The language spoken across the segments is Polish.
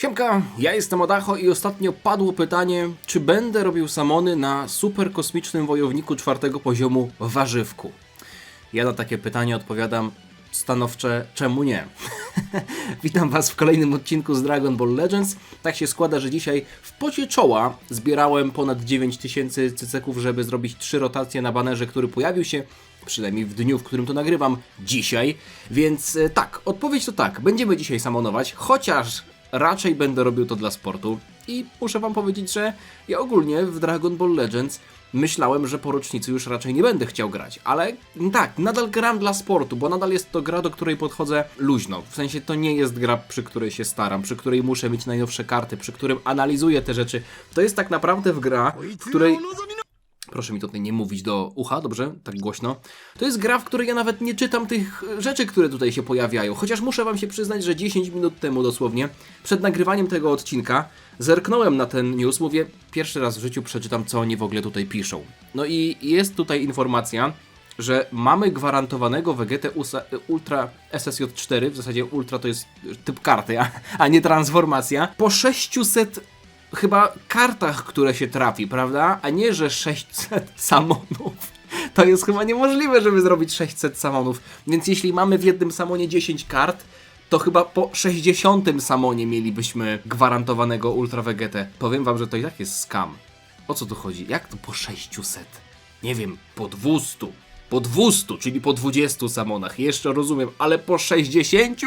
Siemka, ja jestem Odacho i ostatnio padło pytanie, czy będę robił samony na super kosmicznym wojowniku 4. poziomu warzywku. Ja na takie pytanie odpowiadam stanowcze, czemu nie? Witam was w kolejnym odcinku z Dragon Ball Legends. Tak się składa, że dzisiaj w pocie czoła zbierałem ponad 9000 cyceków, żeby zrobić 3 rotacje na banerze, który pojawił się przynajmniej w dniu, w którym to nagrywam, dzisiaj. Więc tak, odpowiedź to tak, będziemy dzisiaj samonować, chociaż raczej będę robił to dla sportu. I muszę wam powiedzieć, że ja ogólnie w Dragon Ball Legends myślałem, że po rocznicy już raczej nie będę chciał grać, ale tak, nadal gram dla sportu, bo nadal jest to gra, do której podchodzę luźno. W sensie to nie jest gra, przy której się staram, przy której muszę mieć najnowsze karty, przy którym analizuję te rzeczy. To jest tak naprawdę gra, w której... Proszę mi tutaj nie mówić do ucha, dobrze? Tak głośno. To jest gra, w której ja nawet nie czytam tych rzeczy, które tutaj się pojawiają. Chociaż muszę wam się przyznać, że 10 minut temu dosłownie, przed nagrywaniem tego odcinka, zerknąłem na ten news, mówię, pierwszy raz w życiu przeczytam, co oni w ogóle tutaj piszą. No i jest tutaj informacja, że mamy gwarantowanego Vegetę Ultra SSJ4, w zasadzie Ultra to jest typ karty, a nie transformacja, po 600 chyba kartach, które się trafi, prawda? A nie, że 600 samonów. To jest chyba niemożliwe, żeby zrobić 600 samonów. Więc jeśli mamy w jednym samonie 10 kart, to chyba po 60 samonie mielibyśmy gwarantowanego Ultra Vegetę. Powiem wam, że to i tak jest scam. O co tu chodzi? Jak to po 600? Nie wiem, po 200. Po 200, czyli po 20 samonach. Jeszcze rozumiem, ale po 60?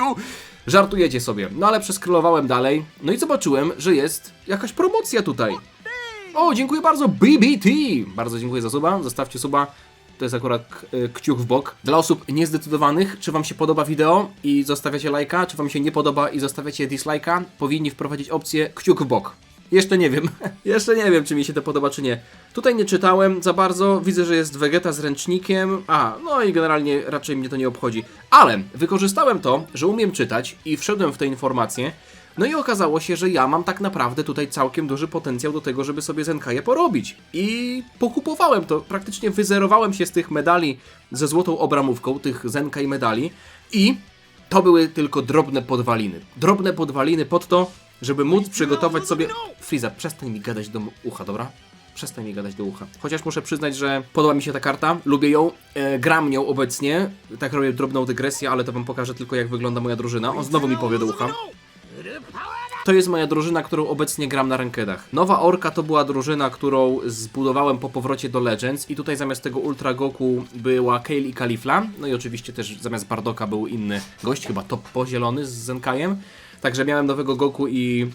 Żartujecie sobie. No ale przeskrolowałem dalej. No i zobaczyłem, że jest jakaś promocja tutaj. O, dziękuję bardzo, BBT! Bardzo dziękuję za suba. Zostawcie suba. To jest akurat kciuk w bok. Dla osób niezdecydowanych, czy wam się podoba wideo i zostawiacie lajka, czy wam się nie podoba i zostawiacie dislajka, powinni wprowadzić opcję kciuk w bok. Jeszcze nie wiem. Jeszcze nie wiem, czy mi się to podoba, czy nie. Tutaj nie czytałem za bardzo. Widzę, że jest Vegeta z ręcznikiem. No i generalnie raczej mnie to nie obchodzi. Ale wykorzystałem to, że umiem czytać i wszedłem w te informacje. No i okazało się, że ja mam tak naprawdę tutaj całkiem duży potencjał do tego, żeby sobie Zenkaję porobić. I pokupowałem to. Praktycznie wyzerowałem się z tych medali ze złotą obramówką, tych Zenkaj medali. I to były tylko drobne podwaliny. Drobne podwaliny pod to, żeby móc przygotować sobie... Freeza, przestań mi gadać do ucha, dobra? Przestań mi gadać do ucha. Chociaż muszę przyznać, że podoba mi się ta karta, lubię ją, gram nią obecnie. Tak robię drobną dygresję, ale to wam pokażę tylko, jak wygląda moja drużyna. On znowu mi powie do ucha. To jest moja drużyna, którą obecnie gram na rankedach. Nowa Orka to była drużyna, którą zbudowałem po powrocie do Legends i tutaj zamiast tego Ultra Goku była Kale i Caulifla. No i oczywiście też zamiast Bardoka był inny gość, chyba Toppo zielony z Zenkajem. Także miałem nowego Goku i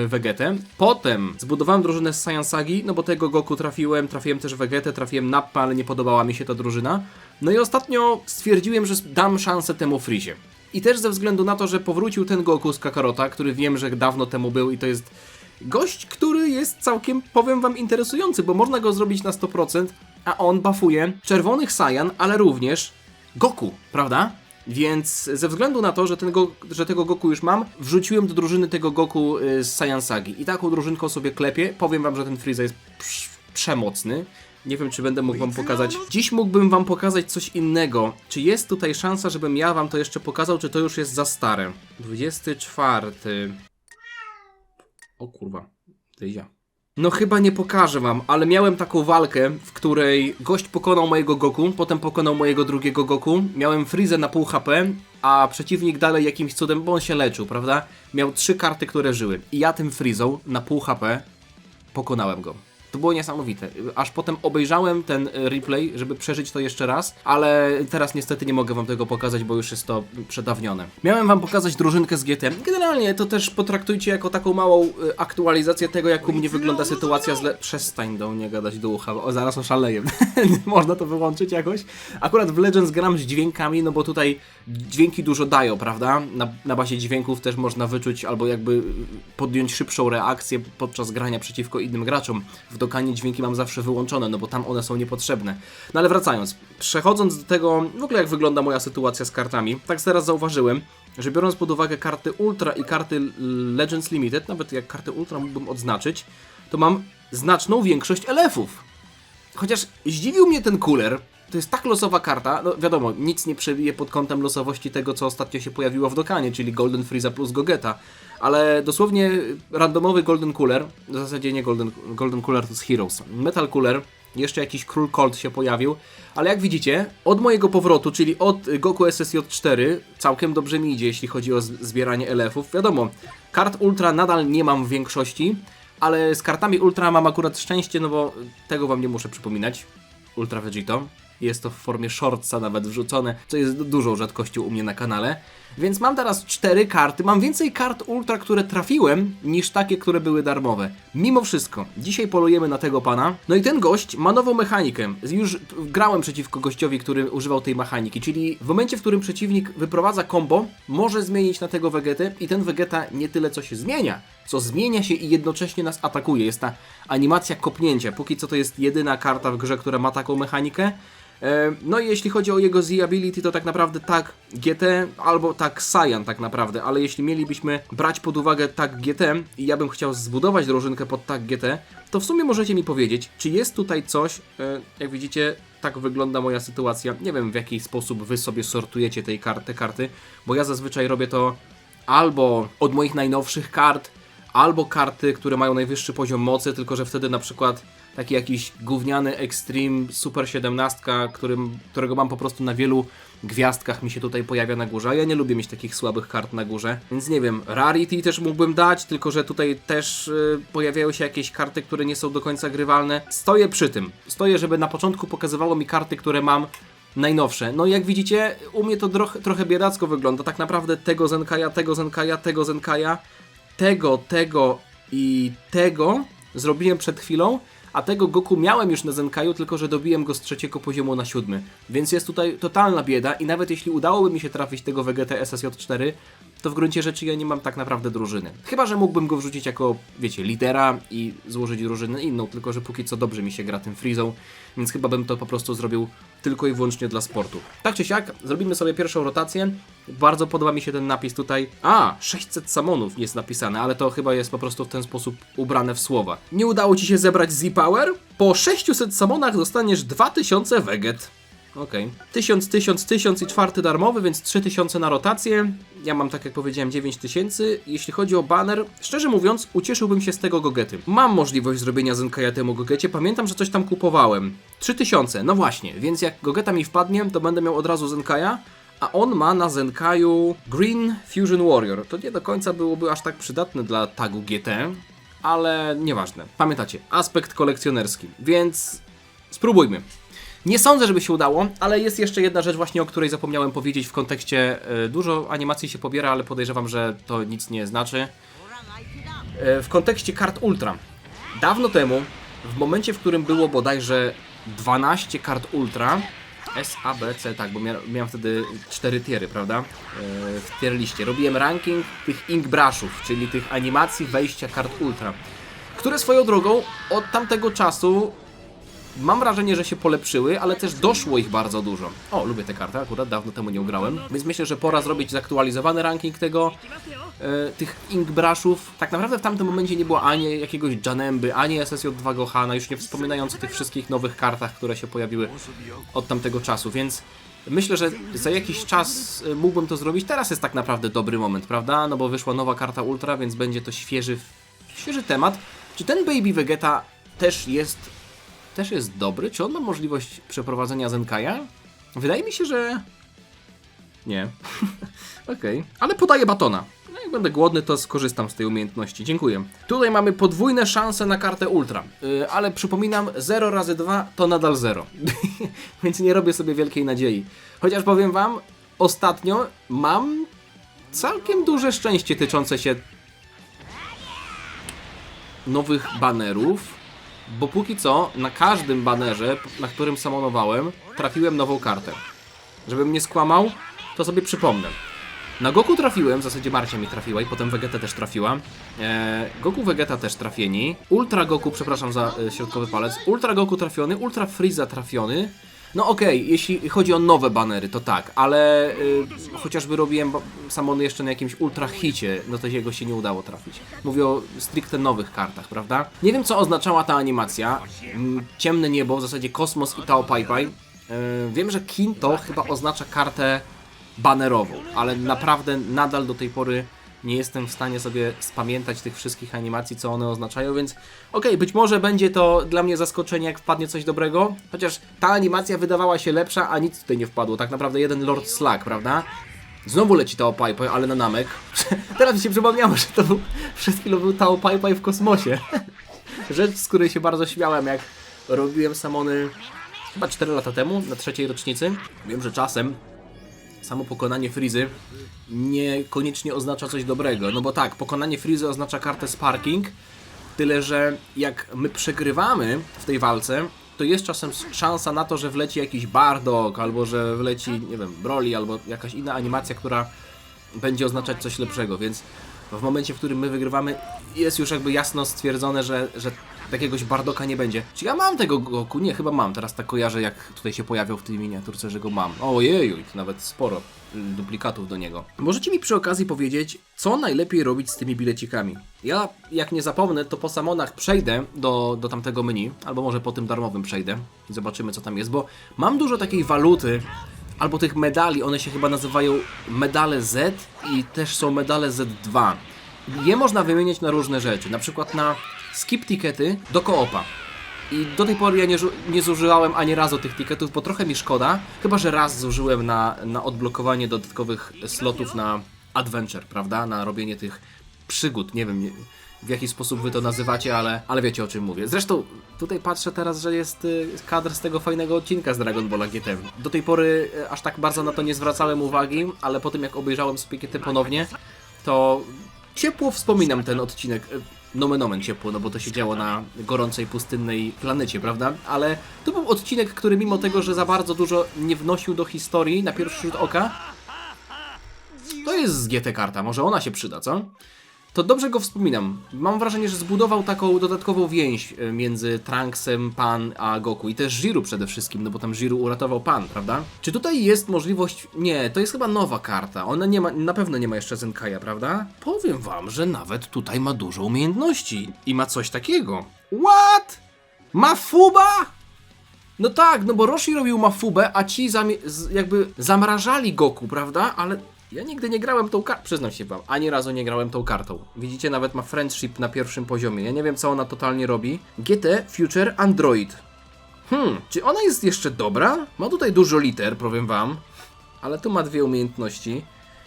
Vegetę. Potem zbudowałem drużynę z Saiyan Sagi, no bo tego Goku trafiłem też Vegetę, trafiłem Nappa, ale nie podobała mi się ta drużyna. No i ostatnio stwierdziłem, że dam szansę temu Freezie. I też ze względu na to, że powrócił ten Goku z Kakarota, który wiem, że dawno temu był i to jest gość, który jest całkiem, powiem wam, interesujący, bo można go zrobić na 100%, a on buffuje czerwonych Saiyan, ale również Goku, prawda? Więc ze względu na to, że tego Goku już mam, wrzuciłem do drużyny tego Goku z Saiyan Sagi. I taką drużynką sobie klepię. Powiem wam, że ten Freeza jest przemocny. Nie wiem, czy będę mógł wam pokazać. Dziś mógłbym wam pokazać coś innego. Czy jest tutaj szansa, żebym ja wam to jeszcze pokazał, czy to już jest za stare? 24. O kurwa. Dyzia. No chyba nie pokażę wam, ale miałem taką walkę, w której gość pokonał mojego Goku, potem pokonał mojego drugiego Goku, miałem Freezę na pół HP, a przeciwnik dalej jakimś cudem, bo on się leczył, prawda? Miał 3 karty, które żyły i ja tym Freezą na pół HP pokonałem go. To było niesamowite. Aż potem obejrzałem ten replay, żeby przeżyć to jeszcze raz, ale teraz niestety nie mogę wam tego pokazać, bo już jest to przedawnione. Miałem wam pokazać drużynkę z GT. Generalnie to też potraktujcie jako taką małą aktualizację tego, jak u mnie wygląda sytuacja Przestań do mnie gadać do ucha, o, zaraz oszaleję. Można to wyłączyć jakoś? Akurat w Legends gram z dźwiękami, no bo tutaj dźwięki dużo dają, prawda? Na bazie dźwięków też można wyczuć albo jakby podjąć szybszą reakcję podczas grania przeciwko innym graczom. W dokanie dźwięki mam zawsze wyłączone, no bo tam one są niepotrzebne. No ale wracając, przechodząc do tego, w ogóle jak wygląda moja sytuacja z kartami, tak teraz zauważyłem, że biorąc pod uwagę karty Ultra i karty Legends Limited, nawet jak karty Ultra mógłbym odznaczyć, to mam znaczną większość elefów. Chociaż zdziwił mnie ten cooler, to jest tak losowa karta, no wiadomo, nic nie przebije pod kątem losowości tego, co ostatnio się pojawiło w Dokanie, czyli Golden Frieza plus Gogeta. Ale dosłownie randomowy Golden Cooler, w zasadzie nie Golden Cooler, to jest Heroes. Metal Cooler, jeszcze jakiś Król Colt się pojawił, ale jak widzicie, od mojego powrotu, czyli od Goku SSJ4, całkiem dobrze mi idzie, jeśli chodzi o zbieranie LF-ów. Wiadomo, kart Ultra nadal nie mam w większości, ale z kartami Ultra mam akurat szczęście, no bo tego wam nie muszę przypominać. Ultra Vegito. Jest to w formie shortsa nawet wrzucone, co jest dużą rzadkością u mnie na kanale. Więc mam teraz 4 karty, mam więcej kart Ultra, które trafiłem, niż takie, które były darmowe. Mimo wszystko, dzisiaj polujemy na tego pana. No i ten gość ma nową mechanikę. Już grałem przeciwko gościowi, który używał tej mechaniki, czyli w momencie, w którym przeciwnik wyprowadza combo, może zmienić na tego Vegetę i ten Vegeta nie tyle co się zmienia, co zmienia się i jednocześnie nas atakuje. Jest ta animacja kopnięcia. Póki co to jest jedyna karta w grze, która ma taką mechanikę. No i jeśli chodzi o jego Z-ability, to tak naprawdę tak GT albo tak Saiyan tak naprawdę, ale jeśli mielibyśmy brać pod uwagę tak GT i ja bym chciał zbudować drużynkę pod tak GT, to w sumie możecie mi powiedzieć, czy jest tutaj coś, jak widzicie, tak wygląda moja sytuacja. Nie wiem, w jaki sposób wy sobie sortujecie te karty, bo ja zazwyczaj robię to albo od moich najnowszych kart, albo karty, które mają najwyższy poziom mocy, tylko że wtedy na przykład taki jakiś gówniany Extreme Super 17, którego mam po prostu na wielu gwiazdkach, mi się tutaj pojawia na górze, a ja nie lubię mieć takich słabych kart na górze, więc nie wiem, Rarity też mógłbym dać, tylko że tutaj też pojawiają się jakieś karty, które nie są do końca grywalne. Stoję przy tym, żeby na początku pokazywało mi karty, które mam najnowsze. No i jak widzicie, u mnie to trochę biedacko wygląda, tak naprawdę tego Zenkaja, tego i tego zrobiłem przed chwilą, a tego Goku miałem już na Zenkaju, tylko że dobiłem go z 3. poziomu na 7. Więc jest tutaj totalna bieda i nawet jeśli udałoby mi się trafić tego Vegetę SSJ4, to w gruncie rzeczy ja nie mam tak naprawdę drużyny. Chyba że mógłbym go wrzucić jako, wiecie, lidera i złożyć drużynę inną, tylko że póki co dobrze mi się gra tym Freezą, więc chyba bym to po prostu zrobił tylko i wyłącznie dla sportu. Tak czy siak, zrobimy sobie pierwszą rotację. Bardzo podoba mi się ten napis tutaj. 600 samonów jest napisane, ale to chyba jest po prostu w ten sposób ubrane w słowa. Nie udało ci się zebrać Z-Power? Po 600 samonach dostaniesz 2000 Veget. Okej. 1000 i 4 darmowy, więc 3000 na rotację. Ja mam, tak jak powiedziałem, 9000. Jeśli chodzi o banner, szczerze mówiąc, ucieszyłbym się z tego Gogety. Mam możliwość zrobienia Zenkaja temu Gogecie. Pamiętam, że coś tam kupowałem. 3000, no właśnie. Więc jak Gogeta mi wpadnie, to będę miał od razu Zenkaja. A on ma na Zenkaju Green Fusion Warrior. To nie do końca byłoby aż tak przydatne dla tagu GT, ale nieważne. Pamiętacie, aspekt kolekcjonerski. Więc spróbujmy. Nie sądzę, żeby się udało, ale jest jeszcze jedna rzecz właśnie, o której zapomniałem powiedzieć w kontekście, dużo animacji się pobiera, ale podejrzewam, że to nic nie znaczy. W kontekście kart Ultra. Dawno temu, w momencie, w którym było bodajże 12 kart Ultra, S, A, B, C, tak, bo miałem wtedy 4 tiery, prawda? W tier liście. Robiłem ranking tych ink brushów, czyli tych animacji wejścia kart Ultra, które swoją drogą od tamtego czasu mam wrażenie, że się polepszyły, ale też doszło ich bardzo dużo. O, lubię tę kartę, akurat dawno temu nie ugrałem, więc myślę, że pora zrobić zaktualizowany ranking tych ink brushów. Tak naprawdę w tamtym momencie nie było ani jakiegoś Janemby, ani SSJ2 Gohana, już nie wspominając o tych wszystkich nowych kartach, które się pojawiły od tamtego czasu, więc myślę, że za jakiś czas mógłbym to zrobić. Teraz jest tak naprawdę dobry moment, prawda? No bo wyszła nowa karta Ultra, więc będzie to świeży temat. Czy ten Baby Vegeta też jest dobry? Czy on ma możliwość przeprowadzenia Zenkaja? Wydaje mi się, że nie. Okej. Ale podaję batona. No jak będę głodny, to skorzystam z tej umiejętności. Dziękuję. Tutaj mamy podwójne szanse na kartę Ultra. Ale przypominam, 0 razy 2 to nadal 0. Więc nie robię sobie wielkiej nadziei. Chociaż powiem wam, ostatnio mam całkiem duże szczęście tyczące się nowych banerów. Bo póki co, na każdym banerze, na którym samonowałem, trafiłem nową kartę. Żebym nie skłamał, to sobie przypomnę. Na Goku trafiłem, w zasadzie Marcia mi trafiła i potem Vegetę też trafiła. Goku Vegeta też trafieni. Ultra Goku, przepraszam za środkowy palec. Ultra Goku trafiony, Ultra Frieza trafiony. No okej, jeśli chodzi o nowe banery, to tak, ale chociażby robiłem samony jeszcze na jakimś ultra hicie, no to jego się nie udało trafić. Mówię o stricte nowych kartach, prawda? Nie wiem, co oznaczała ta animacja. Ciemne niebo, w zasadzie kosmos i Tao Pai Pai. Wiem, że Kinto chyba oznacza kartę banerową, ale naprawdę nadal do tej pory nie jestem w stanie sobie spamiętać tych wszystkich animacji, co one oznaczają, więc okej, być może będzie to dla mnie zaskoczenie, jak wpadnie coś dobrego, chociaż ta animacja wydawała się lepsza, a nic tutaj nie wpadło, tak naprawdę jeden Lord Slug, prawda? Znowu leci Tao Pai Pai, ale na Namek. Teraz mi się przypomniało, że to był, przed chwilą był Tao Pai Pai w kosmosie. Rzecz, z której się bardzo śmiałem, jak robiłem samony chyba 4 lata temu, na 3. rocznicy. Wiem, że czasem samo pokonanie Frizy niekoniecznie oznacza coś dobrego. No bo tak, pokonanie Frizy oznacza kartę Sparking, tyle że jak my przegrywamy w tej walce, to jest czasem szansa na to, że wleci jakiś Bardock, albo że wleci, nie wiem, Broly, albo jakaś inna animacja, która będzie oznaczać coś lepszego, więc w momencie, w którym my wygrywamy, jest już jakby jasno stwierdzone, że jakiegoś Bardocka nie będzie. Czy ja mam tego Goku? Nie, chyba mam. Teraz tak kojarzę, jak tutaj się pojawiał w tej miniaturce, że go mam. Ojeju, nawet sporo duplikatów do niego. Możecie mi przy okazji powiedzieć, co najlepiej robić z tymi bilecikami? Ja, jak nie zapomnę, to po samonach przejdę do tamtego menu, albo może po tym darmowym przejdę i zobaczymy, co tam jest, bo mam dużo takiej waluty, albo tych medali, one się chyba nazywają medale Z i też są medale Z2. Je można wymieniać na różne rzeczy, na przykład na skip tickety do koopa. I do tej pory ja nie zużyłem ani razu tych ticketów, bo trochę mi szkoda, chyba że raz zużyłem na odblokowanie dodatkowych slotów na adventure, prawda? Na robienie tych przygód, nie wiem w jaki sposób wy to nazywacie, ale wiecie, o czym mówię. Zresztą tutaj patrzę teraz, że jest kadr z tego fajnego odcinka z Dragon Balla GT. Do tej pory aż tak bardzo na to nie zwracałem uwagi, ale po tym jak obejrzałem sobie GT ponownie, to ciepło wspominam ten odcinek. Nomen omen ciepło, no bo to się działo na gorącej, pustynnej planecie, prawda? Ale to był odcinek, który mimo tego, że za bardzo dużo nie wnosił do historii na pierwszy rzut oka, to jest z GT karta, może ona się przyda, co? To dobrze go wspominam. Mam wrażenie, że zbudował taką dodatkową więź między Trunksem, Pan a Goku. I też Jiru przede wszystkim, no bo tam Jiru uratował Pan, prawda? Czy tutaj jest możliwość... Nie, to jest chyba nowa karta. Ona nie ma, na pewno nie ma jeszcze Zenkai'a, prawda? Powiem wam, że nawet tutaj ma dużo umiejętności. I ma coś takiego. What? Mafuba? No tak, no bo Roshi robił Mafubę, a ci jakby zamrażali Goku, prawda? Ale... ja nigdy nie grałem tą kartą, przyznam się wam, ani razu nie grałem tą kartą. Widzicie, nawet ma friendship na pierwszym poziomie. Ja nie wiem, co ona totalnie robi. GT Future Android. Czy ona jest jeszcze dobra? Ma tutaj dużo liter, powiem wam. Ale tu ma 2 umiejętności.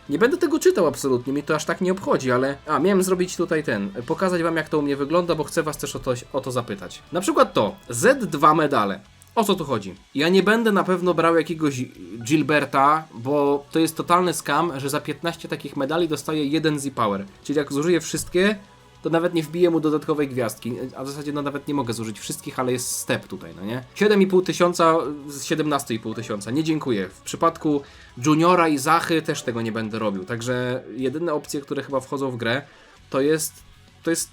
Nie będę tego czytał absolutnie, mi to aż tak nie obchodzi, ale... miałem zrobić tutaj pokazać wam, jak to u mnie wygląda, bo chcę was też o to zapytać. Na przykład to, Z2 medale. O co tu chodzi? Ja nie będę na pewno brał jakiegoś Gilberta, bo to jest totalny scam, że za 15 takich medali dostaję 1 Z-Power. Czyli jak zużyję wszystkie, to nawet nie wbiję mu dodatkowej gwiazdki. A w zasadzie no nawet nie mogę zużyć wszystkich, ale jest step tutaj, no nie? 7,5 tysiąca z 17,5 tysiąca. Nie dziękuję. W przypadku Juniora i Zachy też tego nie będę robił. Także jedyne opcje, które chyba wchodzą w grę, to jest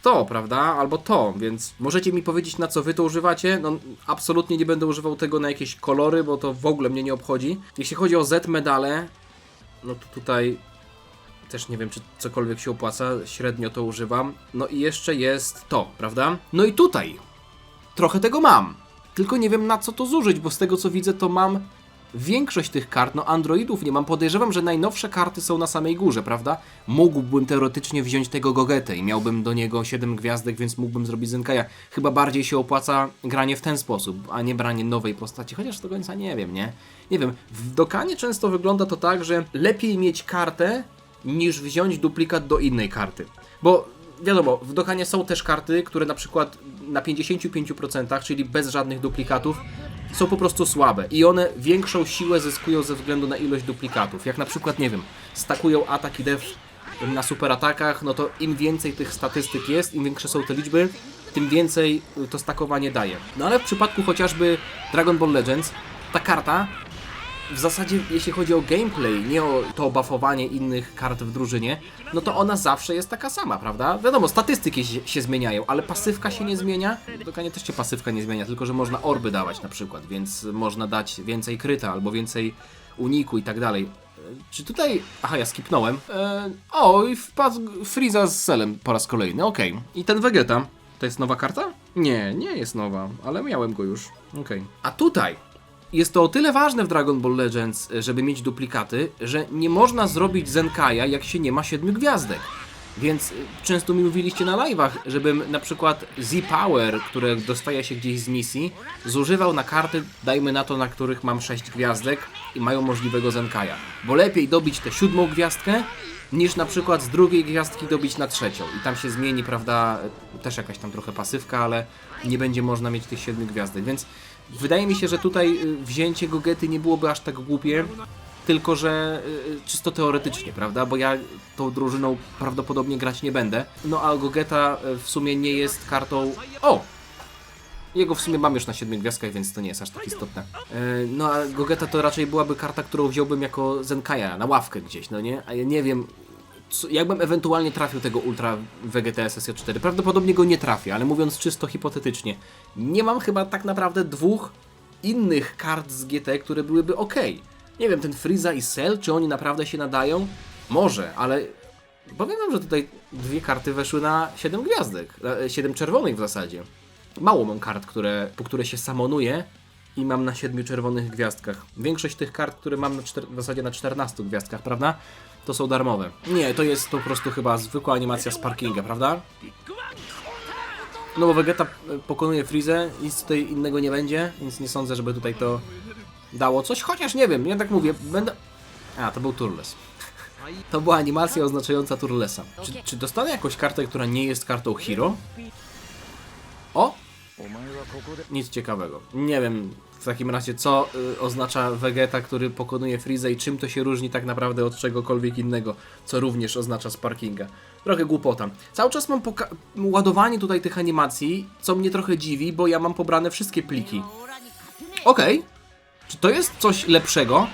to, prawda? Albo to, więc możecie mi powiedzieć, na co wy to używacie. No, absolutnie nie będę używał tego na jakieś kolory, bo to w ogóle mnie nie obchodzi. Jeśli chodzi o Z medale, no to tutaj też nie wiem, czy cokolwiek się opłaca, średnio to używam. No i jeszcze jest to, prawda? No i tutaj trochę tego mam, tylko nie wiem, na co to zużyć, bo z tego co widzę, to mam większość tych kart, no androidów nie mam. Podejrzewam, że najnowsze karty są na samej górze, prawda? Mógłbym teoretycznie wziąć tego Gogetę i miałbym do niego 7 gwiazdek, więc mógłbym zrobić Zenkai'a. Chyba bardziej się opłaca granie w ten sposób, a nie branie nowej postaci, chociaż do końca nie wiem, nie? Nie wiem, w Dokanie często wygląda to tak, że lepiej mieć kartę, niż wziąć duplikat do innej karty. Bo wiadomo, w Dokanie są też karty, które na przykład na 55%, czyli bez żadnych duplikatów, są po prostu słabe i one większą siłę zyskują ze względu na ilość duplikatów. Jak na przykład, nie wiem, stakują atak i def na super atakach, no to im więcej tych statystyk jest, im większe są te liczby, tym więcej to stakowanie daje. No ale w przypadku chociażby Dragon Ball Legends, ta karta w zasadzie, jeśli chodzi o gameplay, nie o to buffowanie innych kart w drużynie, no to ona zawsze jest taka sama, prawda? Wiadomo, statystyki się zmieniają, ale pasywka się nie zmienia. W Dokanie też się pasywka nie zmienia, tylko że można orby dawać na przykład, więc można dać więcej kryta albo więcej uniku i tak dalej. Czy tutaj... Aha, ja skipnąłem. I wpadł Frieza z Selem po raz kolejny, okej. I ten Vegeta, to jest nowa karta? Nie, nie jest nowa, ale miałem go już. Okej. A tutaj jest to o tyle ważne w Dragon Ball Legends, żeby mieć duplikaty, że nie można zrobić Zenkaia, jak się nie ma 7 gwiazdek. Więc często mi mówiliście na live'ach, żebym na przykład Z-Power, które dostaje się gdzieś z misji, zużywał na karty, dajmy na to, na których mam 6 gwiazdek i mają możliwego Zenkaia. Bo lepiej dobić tę 7 gwiazdkę, niż na przykład z drugiej gwiazdki dobić na 3. I tam się zmieni, prawda, też jakaś tam trochę pasywka, ale nie będzie można mieć tych 7 gwiazdek. Więc wydaje mi się, że tutaj wzięcie Gogety nie byłoby aż tak głupie. Tylko że czysto teoretycznie, prawda? Bo ja tą drużyną prawdopodobnie grać nie będę. No a Gogeta w sumie nie jest kartą... O! Jego w sumie mam już na 7 gwiazdkach, więc to nie jest aż tak istotne. No a Gogeta to raczej byłaby karta, którą wziąłbym jako Zenkaia na ławkę gdzieś, no nie? A ja nie wiem, jakbym ewentualnie trafił tego Ultra Vegeta SSJ4. Prawdopodobnie go nie trafię, ale mówiąc czysto hipotetycznie. Nie mam chyba tak naprawdę dwóch innych kart z GT, które byłyby ok. Nie wiem, ten Frieza i Cell, czy oni naprawdę się nadają? Może, ale powiem wam, że tutaj dwie karty weszły na 7 gwiazdek, 7 czerwonych w zasadzie. Mało mam kart, po które się samonuję i mam na 7 czerwonych gwiazdkach. Większość tych kart, które mam w zasadzie na 14 gwiazdkach, prawda? To są darmowe. Nie, to jest po prostu chyba zwykła animacja z parkinga, prawda? No bo Vegeta pokonuje Freezę, nic tutaj innego nie będzie, więc nie sądzę, żeby tutaj to dało coś, chociaż nie wiem, ja tak mówię, będę... A, to był Turles. To była animacja oznaczająca Turlesa. Czy dostanę jakąś kartę, która nie jest kartą Hero? O! Nic ciekawego. Nie wiem w takim razie, co oznacza Vegeta, który pokonuje Freezę i czym to się różni tak naprawdę od czegokolwiek innego, co również oznacza Sparkinga. Trochę głupota. Cały czas mam ładowanie tutaj tych animacji, co mnie trochę dziwi, bo ja mam pobrane wszystkie pliki. Okej. Czy to jest coś lepszego?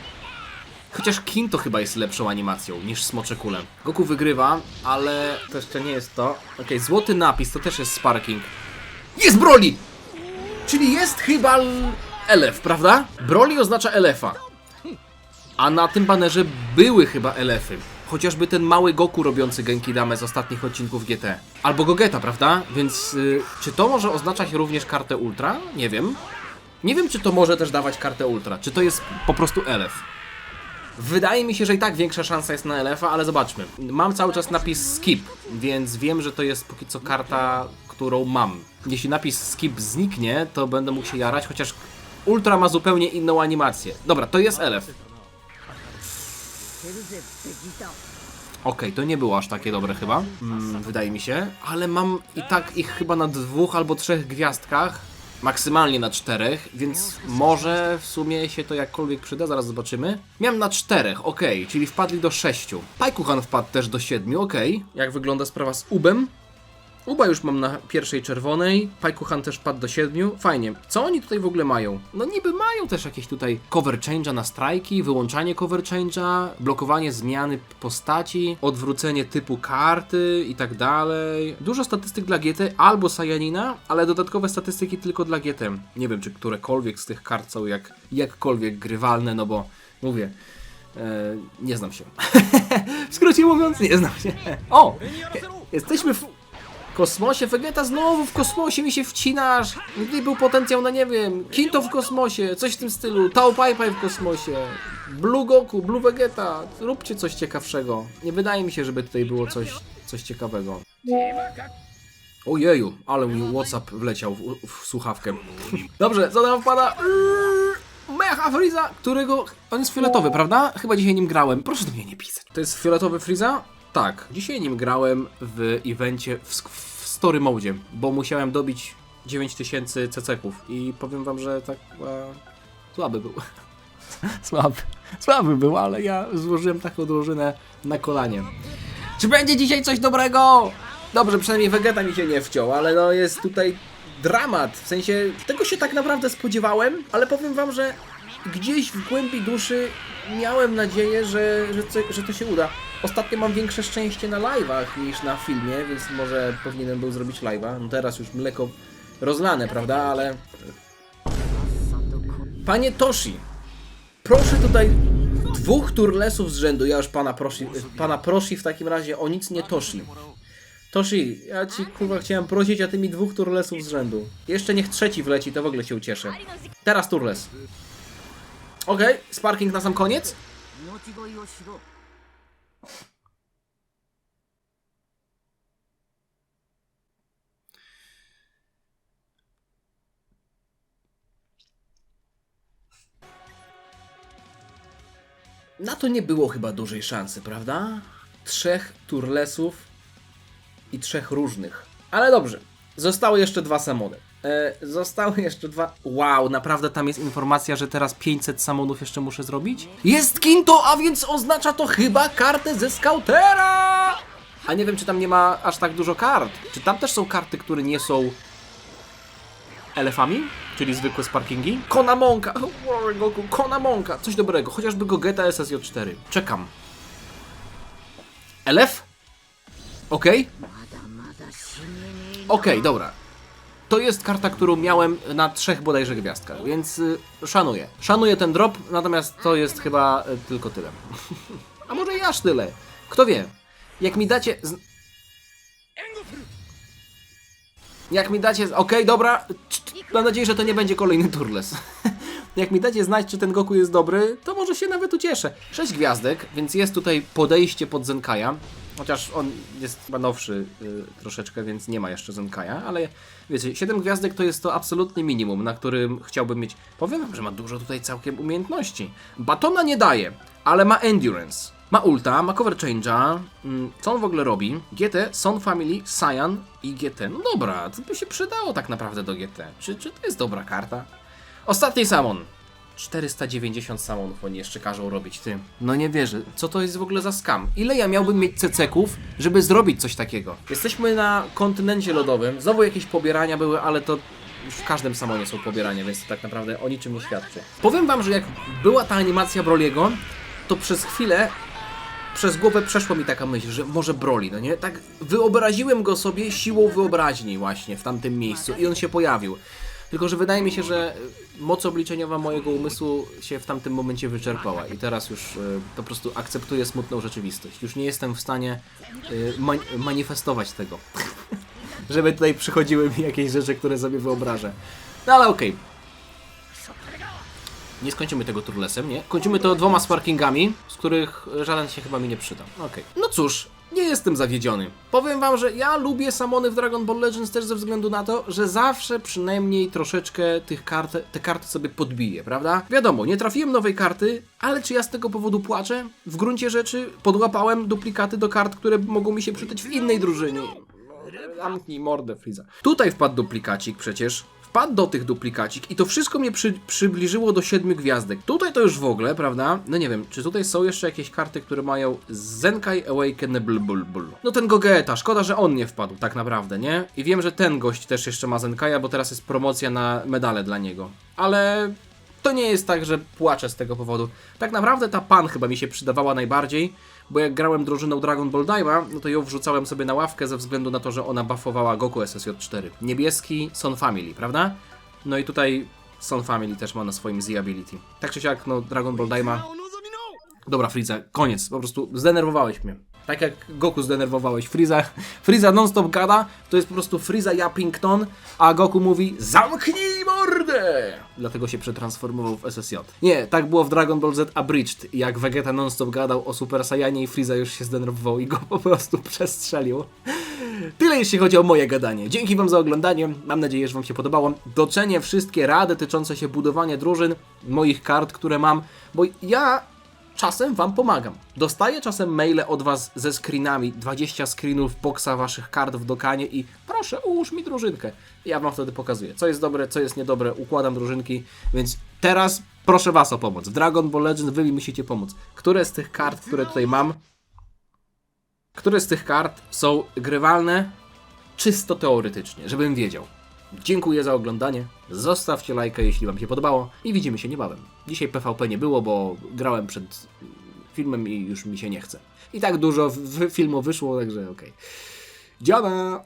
Chociaż Kin to chyba jest lepszą animacją niż Smocze Kule. Goku wygrywa, ale to jeszcze nie jest to. Okej, złoty napis to też jest Sparking. Jest Broly! Czyli jest chyba elef, prawda? Broly oznacza elefa. A na tym banerze były chyba elefy. Chociażby ten mały Goku robiący Genkidamę z ostatnich odcinków GT. Albo Gogeta, prawda? Więc czy to może oznaczać również kartę Ultra? Nie wiem. Nie wiem, czy to może też dawać kartę Ultra. Czy to jest po prostu elef. Wydaje mi się, że i tak większa szansa jest na elefa, ale zobaczmy. Mam cały czas napis skip, więc wiem, że to jest póki co karta, którą mam. Jeśli napis skip zniknie, to będę mógł się jarać, chociaż Ultra ma zupełnie inną animację. Dobra, to jest elef. Okej, to nie było aż takie dobre chyba, wydaje mi się, ale mam i tak ich chyba na 2 albo 3 gwiazdkach, maksymalnie na 4, więc może w sumie się to jakkolwiek przyda, zaraz zobaczymy. Miałem na 4, okej, czyli wpadli do 6. Paikuhan wpadł też do 7, okej. Jak wygląda sprawa z Ubem? Uba już mam na pierwszej czerwonej, Paikuhan też padł do 7, fajnie. Co oni tutaj w ogóle mają? No niby mają też jakieś tutaj cover change'a na strajki, wyłączanie cover change'a, blokowanie zmiany postaci, odwrócenie typu karty i tak dalej. Dużo statystyk dla GT albo Saiyanina, ale dodatkowe statystyki tylko dla GT. Nie wiem, czy którekolwiek z tych kart są jakkolwiek grywalne, no bo mówię, nie znam się. W skrócie mówiąc, nie znam się. O! Jesteśmy w kosmosie, Vegeta znowu w kosmosie mi się wcinasz. Gdy był potencjał na, nie wiem, Kinto w kosmosie, coś w tym stylu, Tao Pai Pai w kosmosie, Blue Goku, Blue Vegeta, róbcie coś ciekawszego. Nie wydaje mi się, żeby tutaj było coś ciekawego. Ojeju, ale mi WhatsApp wleciał w słuchawkę. Dobrze, co tam wpada? Mecha Freeza, którego... On jest fioletowy, prawda? Chyba dzisiaj nim grałem. Proszę do mnie nie pisać. To jest fioletowy Freeza? Tak, dzisiaj nim grałem w evencie w story mode, bo musiałem dobić 9000 CC-ków i powiem wam, że tak słaby był. Słaby był, ale ja złożyłem taką drużynę na kolanie. Czy będzie dzisiaj coś dobrego? Dobrze, przynajmniej Vegeta mi się nie wciął, ale no jest tutaj dramat, w sensie tego się tak naprawdę spodziewałem, ale powiem wam, że gdzieś w głębi duszy miałem nadzieję, że to się uda. Ostatnio mam większe szczęście na live'ach niż na filmie, więc może powinienem był zrobić live'a. No teraz już mleko rozlane, prawda, ale... Panie Toshi, proszę tutaj 2 turlesów z rzędu. Ja już pana prosi w takim razie o nic nie Toshi. Toshi, ja ci kurwa chciałem prosić, a ty mi 2 turlesów z rzędu. Jeszcze niech 3 wleci, to w ogóle się ucieszę. Teraz turles. Okej, sparking na sam koniec. Na to nie było chyba dużej szansy, prawda? 3 turlesów i 3 różnych. Ale dobrze, zostały jeszcze 2 samony. Zostały jeszcze 2... Wow, naprawdę tam jest informacja, że teraz 500 samonów jeszcze muszę zrobić? Jest Kinto, a więc oznacza to chyba kartę ze Scoutera! A nie wiem, czy tam nie ma aż tak dużo kart. Czy tam też są karty, które nie są elefami? Czyli zwykłe sparkingi? Konamonka! Goku, Konamonka! Coś dobrego, chociażby Gogeta SSJ4. Czekam. Elef? Okej. Okej, dobra. To jest karta, którą miałem na 3 bodajże gwiazdkach, więc szanuję. Szanuję ten drop, natomiast to jest chyba tylko tyle. A może i aż tyle. Kto wie? Jak mi dacie... Jak mi dacie... Okej, dobra. Mam nadzieję, że to nie będzie kolejny turles. Jak mi dacie znać, czy ten Goku jest dobry, to może się nawet ucieszę. 6 gwiazdek, więc jest tutaj podejście pod Zenkaja. Chociaż on jest chyba nowszy troszeczkę, więc nie ma jeszcze Zenkaja, ale wiecie, 7 gwiazdek to jest to absolutnie minimum, na którym chciałbym mieć... Powiem wam, że ma dużo tutaj całkiem umiejętności. Batona nie daje, ale ma Endurance. Ma ulta, ma cover change'a. Co on w ogóle robi? GT, Son Family, Cyan i GT. No dobra, to by się przydało tak naprawdę do GT. Czy to jest dobra karta? Ostatni samon. 490 samonów oni jeszcze każą robić, ty. No nie wierzę. Co to jest w ogóle za scam? Ile ja miałbym mieć CC-ków, żeby zrobić coś takiego? Jesteśmy na kontynencie lodowym. Znowu jakieś pobierania były, ale to już w każdym samonie są pobierania, więc to tak naprawdę o niczym nie świadczy. Powiem wam, że jak była ta animacja Broliego, to przez chwilę przez głowę przeszła mi taka myśl, że może Broly, no nie? Tak wyobraziłem go sobie siłą wyobraźni właśnie w tamtym miejscu i on się pojawił. Tylko że wydaje mi się, że moc obliczeniowa mojego umysłu się w tamtym momencie wyczerpała i teraz już po prostu akceptuję smutną rzeczywistość. Już nie jestem w stanie manifestować tego. Żeby tutaj przychodziły mi jakieś rzeczy, które sobie wyobrażę. No ale okej. Nie skończymy tego turlesem, nie? Kończymy to 2 sparkingami, z których żaden się chyba mi nie przyda. Okej. No cóż, nie jestem zawiedziony. Powiem wam, że ja lubię samony w Dragon Ball Legends też ze względu na to, że zawsze przynajmniej troszeczkę te karty sobie podbiję, prawda? Wiadomo, nie trafiłem nowej karty, ale czy ja z tego powodu płaczę? W gruncie rzeczy podłapałem duplikaty do kart, które mogą mi się przydać w innej drużynie. Zamknij mordę, Frieza. Tutaj wpadł duplikacik przecież. Wpadł do tych duplikacik i to wszystko mnie przybliżyło do 7 gwiazdek. Tutaj to już w ogóle, prawda? No nie wiem, czy tutaj są jeszcze jakieś karty, które mają Zenkai Awakenable Bulbul. No ten Gogeta, szkoda, że on nie wpadł tak naprawdę, nie? I wiem, że ten gość też jeszcze ma Zenkaja, bo teraz jest promocja na medale dla niego. Ale to nie jest tak, że płaczę z tego powodu. Tak naprawdę ta Pan chyba mi się przydawała najbardziej, bo jak grałem drużyną Dragon Ball Daima, no to ją wrzucałem sobie na ławkę ze względu na to, że ona buffowała Goku SSJ4. Niebieski Son Family, prawda? No i tutaj Son Family też ma na swoim Z ability. Tak czy siak, no Dragon Ball Daima... Dobra, Frieza, koniec. Po prostu zdenerwowałeś mnie. Tak jak Goku zdenerwowałeś Frieza. Frieza non-stop gada, to jest po prostu Frieza Yappington, a Goku mówi zamknij mordę! Dlatego się przetransformował w SSJ. Nie, tak było w Dragon Ball Z Abridged. Jak Vegeta non-stop gadał o Super Saiyanie i Frieza już się zdenerwował i go po prostu przestrzelił. Tyle jeśli chodzi o moje gadanie. Dzięki wam za oglądanie. Mam nadzieję, że wam się podobało. Docenię wszystkie rady dotyczące się budowania drużyn, moich kart, które mam, bo ja... czasem wam pomagam. Dostaję czasem maile od was ze screenami, 20 screenów boxa waszych kart w dokanie i proszę, ułóż mi drużynkę. Ja wam wtedy pokazuję, co jest dobre, co jest niedobre, układam drużynki, więc teraz proszę was o pomoc. W Dragon Ball Legends wy mi musicie pomóc. Które z tych kart, które tutaj mam, które z tych kart są grywalne czysto teoretycznie, żebym wiedział. Dziękuję za oglądanie, zostawcie lajka, jeśli wam się podobało i widzimy się niebawem. Dzisiaj PvP nie było, bo grałem przed filmem i już mi się nie chce. I tak dużo filmu wyszło, także okej. Dziana!